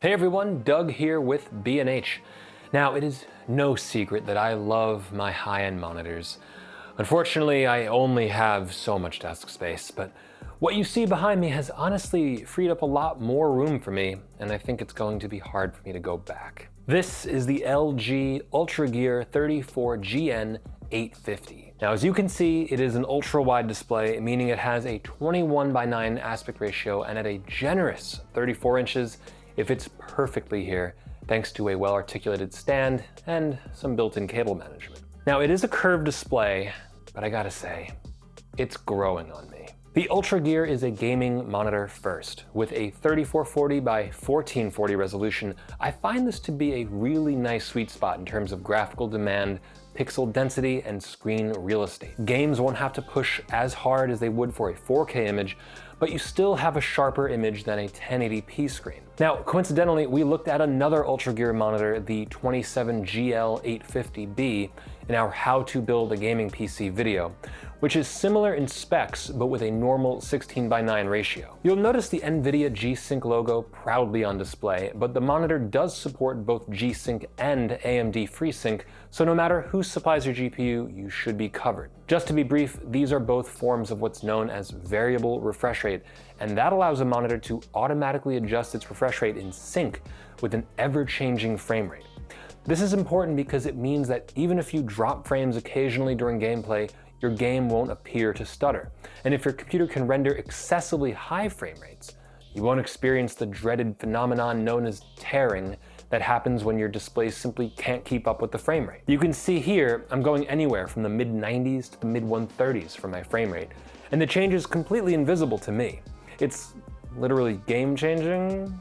Hey everyone, Doug here with B&H. Now, it is no secret that I love my high-end monitors. Unfortunately, I only have so much desk space, but what you see behind me has honestly freed up a lot more room for me, and I think it's going to be hard for me to go back. This is the LG UltraGear 34GN 850. Now, as you can see, it is an ultra-wide display, meaning it has a 21:9 aspect ratio, and at a generous 34 inches, it fits perfectly here, thanks to a well-articulated stand and some built-in cable management. Now, it is a curved display, but I gotta say, it's growing on me. The UltraGear is a gaming monitor first. With a 3440 by 1440 resolution, I find this to be a really nice sweet spot in terms of graphical demand, pixel density, and screen real estate. Games won't have to push as hard as they would for a 4K image, but you still have a sharper image than a 1080p screen. Now, coincidentally, we looked at another UltraGear monitor, the 27GL850B, in our How to Build a Gaming PC video, which is similar in specs, but with a normal 16:9 ratio. You'll notice the NVIDIA G-Sync logo proudly on display, but the monitor does support both G-Sync and AMD FreeSync, so no matter who supplies your GPU, you should be covered. Just to be brief, these are both forms of what's known as variable refresh rate, and that allows a monitor to automatically adjust its refresh rate in sync with an ever-changing frame rate. This is important because it means that even if you drop frames occasionally during gameplay, your game won't appear to stutter. And if your computer can render excessively high frame rates, you won't experience the dreaded phenomenon known as tearing that happens when your display simply can't keep up with the frame rate. You can see here, I'm going anywhere from the mid-90s to the mid-130s for my frame rate, and the change is completely invisible to me. It's literally game-changing.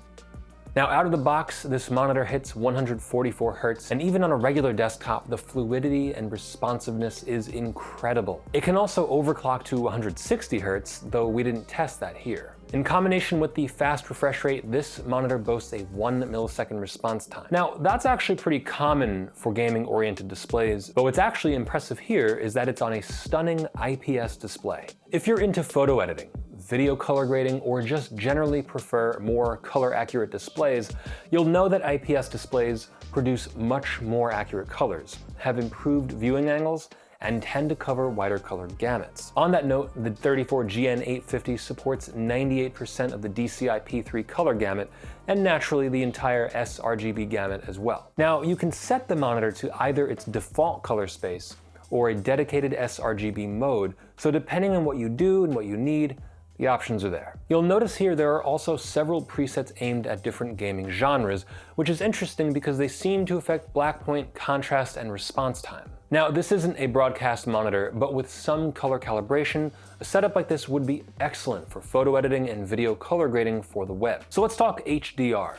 Now, out of the box, this monitor hits 144 Hz, and even on a regular desktop, the fluidity and responsiveness is incredible. It can also overclock to 160 Hz, though we didn't test that here. In combination with the fast refresh rate, this monitor boasts a 1 millisecond response time. Now, that's actually pretty common for gaming-oriented displays, but what's actually impressive here is that it's on a stunning IPS display. If you're into photo editing, video color grading, or just generally prefer more color-accurate displays, you'll know that IPS displays produce much more accurate colors, have improved viewing angles, and tend to cover wider color gamuts. On that note, the 34GN 850 supports 98% of the DCI-P3 color gamut, and naturally the entire sRGB gamut as well. Now, you can set the monitor to either its default color space or a dedicated sRGB mode, so depending on what you do and what you need, the options are there. You'll notice here there are also several presets aimed at different gaming genres, which is interesting because they seem to affect black point, contrast, and response time. Now, this isn't a broadcast monitor, but with some color calibration, a setup like this would be excellent for photo editing and video color grading for the web. So let's talk HDR.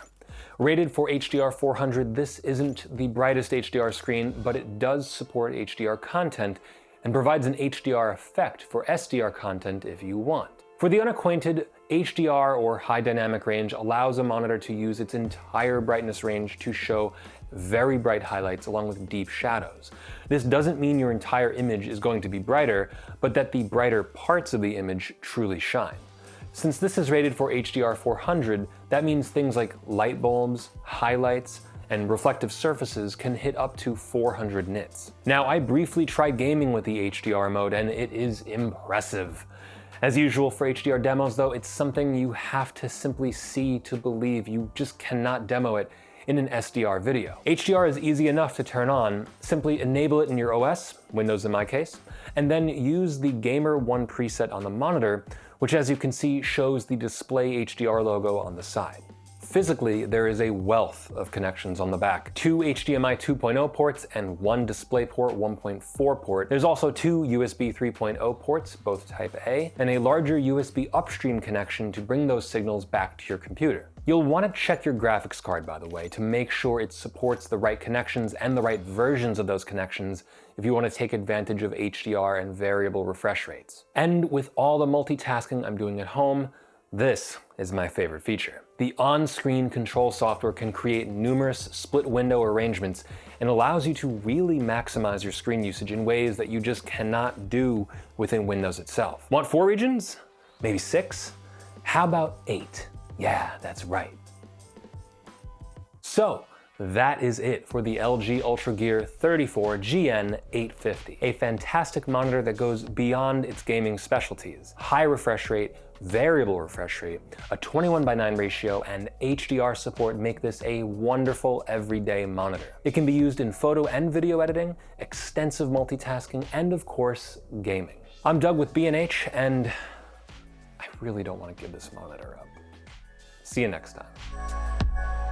Rated for HDR 400, this isn't the brightest HDR screen, but it does support HDR content and provides an HDR effect for SDR content if you want. For the unacquainted, HDR, or high dynamic range, allows a monitor to use its entire brightness range to show very bright highlights along with deep shadows. This doesn't mean your entire image is going to be brighter, but that the brighter parts of the image truly shine. Since this is rated for HDR 400, that means things like light bulbs, highlights, and reflective surfaces can hit up to 400 nits. Now, I briefly tried gaming with the HDR mode, and it is impressive. As usual for HDR demos though, it's something you have to simply see to believe. You just cannot demo it in an SDR video. HDR is easy enough to turn on. Simply enable it in your OS, Windows in my case, and then use the Gamer 1 preset on the monitor, which as you can see shows the Display HDR logo on the side. Physically, there is a wealth of connections on the back. 2 HDMI 2.0 ports and 1 DisplayPort 1.4 port. There's also 2 USB 3.0 ports, both Type A, and a larger USB upstream connection to bring those signals back to your computer. You'll want to check your graphics card, by the way, to make sure it supports the right connections and the right versions of those connections if you want to take advantage of HDR and variable refresh rates. And with all the multitasking I'm doing at home, this is my favorite feature. The on-screen control software can create numerous split window arrangements and allows you to really maximize your screen usage in ways that you just cannot do within Windows itself. Want 4 regions? Maybe 6? How about 8? Yeah, that's right. So that is it for the LG UltraGear 34GN850, a fantastic monitor that goes beyond its gaming specialties. High refresh rate, variable refresh rate, a 21:9 ratio, and HDR support make this a wonderful everyday monitor. It can be used in photo and video editing, extensive multitasking, and of course, gaming. I'm Doug with B&H, and I really don't want to give this monitor up. See you next time.